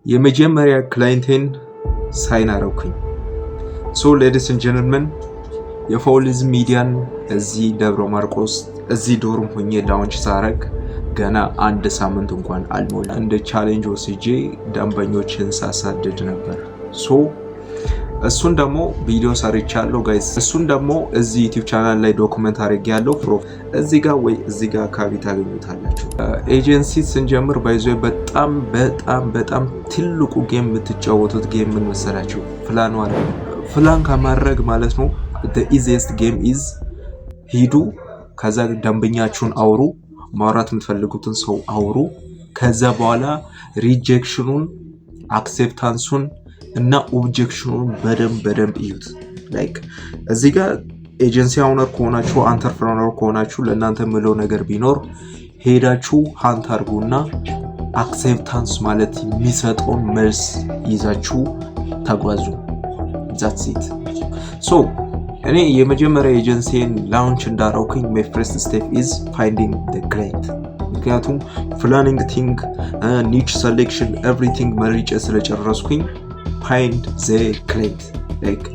የመጀመሪያ ክላይንቴን ሳይን አረኩኝ። ሶ ሌዲስ ኤንድ ጀንትልመን የፎሊዝም ሚዲያን እዚህ ደብረ ማርቆስ እዚህ ዶርም ሆኜ ላውንች ሳረግ ገና አንድ ሳምንት እንኳን አልሞላ እንደ ቻሌንጅ ወስጄ ደንበኞችን ሳሳድድ ነበር። ሶ እሱን ደግሞ ቪዲዮ ሰርቻለሁ ጋይስ። እሱን ደግሞ እዚህ ዩቲዩብ ቻናል ላይ ዶክመንት አድርጌያለሁ። እዚህ ጋር ወይ እዚህ ጋር አካባቢ ታገኙታላችሁ። ኤጀንሲ ስንጀምር ባይዞ በጣም ትልቁ ጌም የምትጫወቱት ጌም ምን መሰላችሁ? ፕላን አለ። ፕላን ከማድረግ ማለት ነው the easiest game is ሂዱ፣ ከዛ ደንበኛችሁን አውሩ፣ ማውራት የምትፈልጉትን ሰው አውሩ። ከዛ በኋላ ሪጀክሽኑን አክሴፕታንሱን እና ኦብጀክሽኑን በደንብ እዩት። ላይክ እዚህ ጋር ኤጀንሲ ኦነር ከሆናችሁ አንተርፕረነር ከሆናችሁ ለእናንተ ምለው ነገር ቢኖር ሄዳችሁ ሃንት አድርጉና አክሴፕታንስ ማለት የሚሰጠውን መልስ ይዛችሁ ተጓዙ። that's it። ሶ እኔ የመጀመሪያ ኤጀንሲን ላውንች እንዳረኩኝ my first step is finding the client። ምክንያቱም ፕላኒንግ ቲንግ ኒች ሴሌክሽን ኤቭሪቲንግ መርጬ ስለጨረስኩኝ find the client። like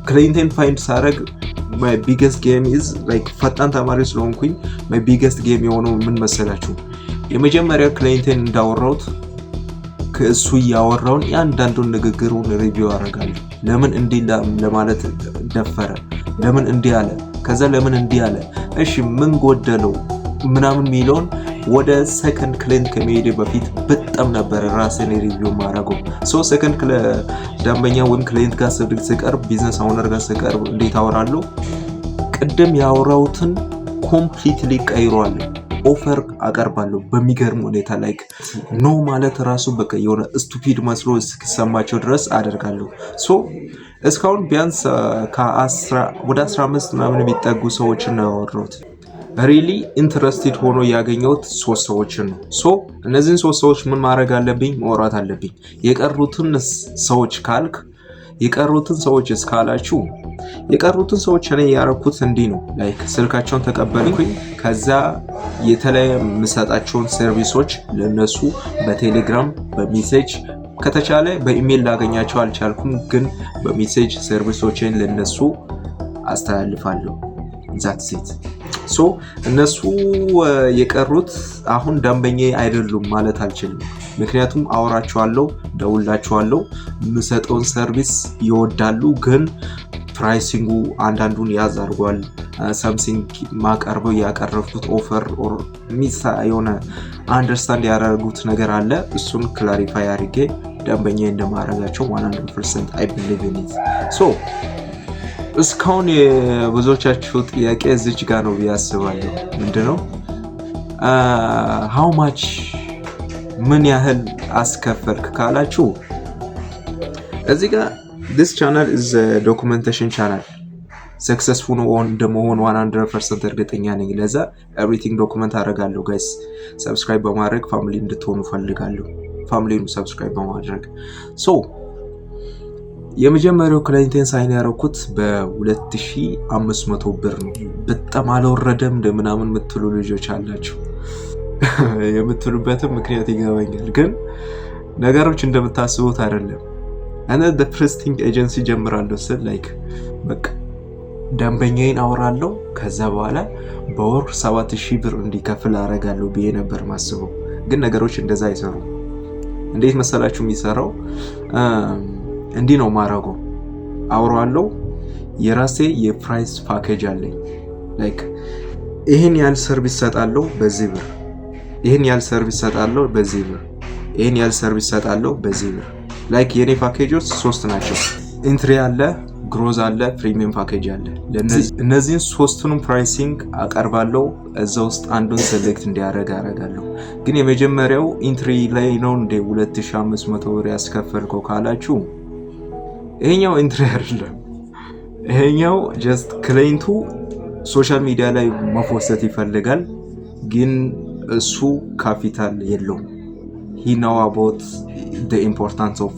client find ሳረግ my biggest game is like ፈጣን ተማሪ ስለሆንኩኝ my biggest game የሆነው ምን መሰላችሁ? የመጀመሪያ ክላይንቴን እንዳወራሁት ከእሱ ያወራውን ያንዳንዱን ንግግሩን ሪቪው አደርጋለሁ። ለምን እንዲህ ለማለት ደፈረ? ለምን እንዲህ አለ? ከዛ ለምን እንዲህ አለ? እሺ ምን ጎደለው ምናምን ሚለውን ወደ ሰከንድ ክላይንት ከመሄድ በፊት በጣም ነበር ራሴን ሪቪው ማድረገው። ሶ ሰከንድ ደንበኛ ወይም ክላይንት ጋር ስቀርብ ቢዝነስ ኦነር ጋር ስቀርብ እንዴት አወራለሁ? ቅድም ያወራሁትን ኮምፕሊትሊ ቀይሯል። ኦፈር አቀርባለሁ በሚገርም ሁኔታ። ላይክ ኖ ማለት ራሱ በቃ የሆነ ስቱፒድ መስሎ እስኪሰማቸው ድረስ አደርጋለሁ። ሶ እስካሁን ቢያንስ ወደ 15 ምናምን የሚጠጉ ሰዎችን ነው ያወራሁት። ሪሊ ኢንትረስትድ ሆኖ ያገኘሁት 3 ሰዎችን ነው። ሶ እነዚህን 3 ሰዎች ምን ማድረግ አለብኝ? ማውራት አለብኝ። የቀሩትን ሰዎች ካልክ የቀሩትን ሰዎች እስካላችሁ የቀሩትን ሰዎች እኔ ያረኩት እንዲህ ነው። ላይክ ስልካቸውን ተቀበልኩኝ። ከዛ የተለያየ የምሰጣቸውን ሰርቪሶች ለነሱ በቴሌግራም በሜሴጅ ከተቻለ በኢሜል ላገኛቸው አልቻልኩም፣ ግን በሜሴጅ ሰርቪሶችን ለነሱ አስተላልፋለሁ። that's it። ሶ እነሱ የቀሩት አሁን ደንበኛ አይደሉም ማለት አልችልም። ምክንያቱም አወራቸዋለሁ፣ ደውላቸዋለሁ፣ የምሰጠውን ሰርቪስ ይወዳሉ፣ ግን ፕራይሲንጉ አንዳንዱን ያዝ አድርጓል። ሳምሲንግ ማቀርበው ያቀረብኩት ኦፈር ኦር ሚሳ የሆነ አንደርስታንድ ያደረጉት ነገር አለ። እሱን ክላሪፋይ አድርጌ ደንበኛ እንደማረጋቸው 100% I believe in it። ሶ እስካሁን የብዙዎቻችሁ ጥያቄ እዚች ጋር ነው ያስባለሁ። ምንድነው how much ምን ያህል አስከፈልክ ካላችሁ እዚህ ጋር this channel is a documentation channel። successful እንደመሆን 100% እርግጠኛ ነኝ። ለዛ everything document አደርጋለሁ። ጋይስ ሰብስክራይብ በማድረግ ፋሚሊ እንድትሆኑ ፈልጋለሁ። ፋሚሊውን ሰብስክራይብ በማድረግ ሶ የመጀመሪያው ክላይንቴን ሳይን ያረኩት በ2500 ብር ነው። በጣም አልወረደም እንደምናምን የምትሉ ልጆች አላችሁ። የምትሉበትም ምክንያት ይገባኛል፣ ግን ነገሮች እንደምታስቡት አይደለም። እኔ the first thing ኤጀንሲ ጀምራለሁ ስል like በቃ ደንበኛዬን አወራለሁ፣ ከዛ በኋላ በወር 7000 ብር እንዲከፍል አደርጋለሁ ብዬ ነበር ማስበው። ግን ነገሮች እንደዛ አይሰሩም። እንዴት መሰላችሁ የሚሰራው? እንዲህ ነው ማረገው። አወራለሁ፣ የራሴ የፕራይስ ፓኬጅ አለኝ። ላይክ ይሄን ያህል ሰርቪስ ሰጣለሁ በዚህ ብር፣ ይሄን ያህል ሰርቪስ ሰጣለሁ በዚህ ብር፣ ይሄን ያህል ሰርቪስ ሰጣለሁ በዚህ ብር። ላይክ የኔ ፓኬጆች 3 ናቸው። ኢንትሪ አለ፣ ግሮዝ አለ፣ ፕሪሚየም ፓኬጅ አለ። እነዚህን 3ቱንም ፕራይሲንግ አቀርባለሁ። እዛ ውስጥ አንዱን ሴሌክት እንዲያደርግ አደርጋለሁ። ግን የመጀመሪያው ኢንትሪ ላይ ነው እንደ 2500 ብር ያስከፈልከው ካላችሁ ይሄኛው ኢንትሪ አይደለም። ይሄኛው ጀስት ክላይንቱ ሶሻል ሚዲያ ላይ መፎሰት ይፈልጋል፣ ግን እሱ ካፒታል የለውም። he know about the importance of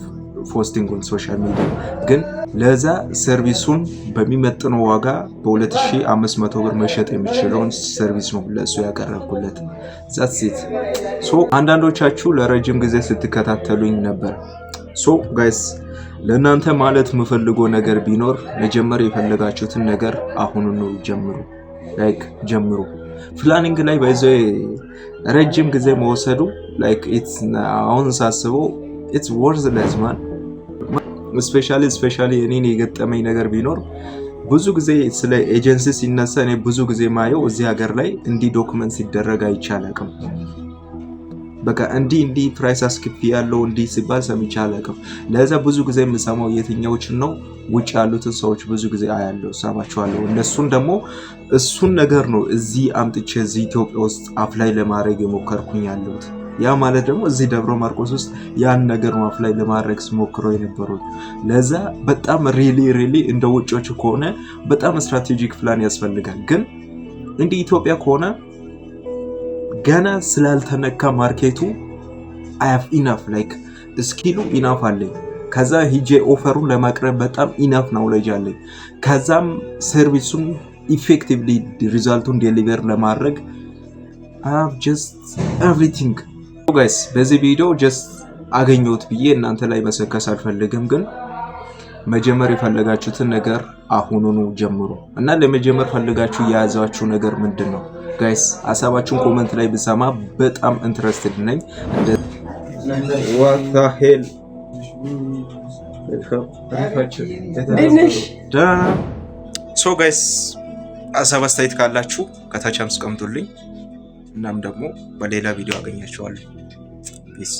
ፖስቲንግ ኦን ሶሻል ሚዲያ። ግን ለዛ ሰርቪሱን በሚመጥነው ዋጋ በ2500 ብር መሸጥ የሚችለውን ሰርቪስ ነው ለሱ ያቀረብኩለት። ዛትስ ኢት። ሶ አንዳንዶቻችሁ ለረጅም ጊዜ ስትከታተሉኝ ነበር። ሶ ጋይስ ለእናንተ ማለት የምፈልገው ነገር ቢኖር መጀመር የፈለጋችሁትን ነገር አሁኑኑ ጀምሩ። ላይክ ጀምሩ። ፕላኒንግ ላይ በዚህ ረጅም ጊዜ መወሰዱ ላይክ ኢትስ አሁን ሳስበው ኢትስ ወርዝለስ ማን። ስፔሻሊ እኔን የገጠመኝ ነገር ቢኖር ብዙ ጊዜ ስለ ኤጀንሲ ሲነሳ እኔ ብዙ ጊዜ ማየው እዚህ ሀገር ላይ እንዲህ ዶክመንት ሲደረግ አይቻልም። በቃ እንዲህ ፕራይስ አስክፊ ያለው እንዲህ ሲባል ሰምቼ አላውቅም። ለዛ ብዙ ጊዜ የምሰማው የትኛዎችን ነው? ውጭ ያሉትን ሰዎች ብዙ ጊዜ አያለው ሰማቸዋለሁ። እነሱን ደግሞ እሱን ነገር ነው እዚህ አምጥቼ እዚህ ኢትዮጵያ ውስጥ አፕላይ ለማድረግ የሞከርኩኝ ያለሁት። ያ ማለት ደግሞ እዚህ ደብረ ማርቆስ ውስጥ ያን ነገር ነው አፕላይ ለማድረግ ስሞክረው የነበሩት። ለዛ በጣም ሪሊ እንደ ውጮች ከሆነ በጣም ስትራቴጂክ ፕላን ያስፈልጋል። ግን እንደ ኢትዮጵያ ከሆነ ገና ስላልተነካ ማርኬቱ አይ ሃቭ ኢናፍ ላይክ ስኪሉ ኢናፍ አለኝ። ከዛ ሂጄ ኦፈሩን ለማቅረብ በጣም ኢናፍ ናውሌጅ አለኝ። ከዛም ሰርቪሱን ኢፌክቲቭሊ ሪዛልቱን ዴሊቨር ለማድረግ አይ ሃቭ ጀስት ኤቭሪቲንግ። ጋይስ በዚህ ቪዲዮ ጀስት አገኘሁት ብዬ እናንተ ላይ መሰከስ አልፈልግም። ግን መጀመር የፈለጋችሁትን ነገር አሁኑኑ ጀምሩ እና ለመጀመር ፈልጋችሁ የያዛችሁ ነገር ምንድን ነው? ጋይስ ሀሳባችሁን ኮሜንት ላይ ብሰማ በጣም ኢንትረስትድ ነኝ። what the hell ሶ ጋይስ ሀሳብ አስተያየት ካላችሁ ከታች አስቀምጡልኝ። እናም ደግሞ በሌላ ቪዲዮ አገኛችኋለሁ። ፒስ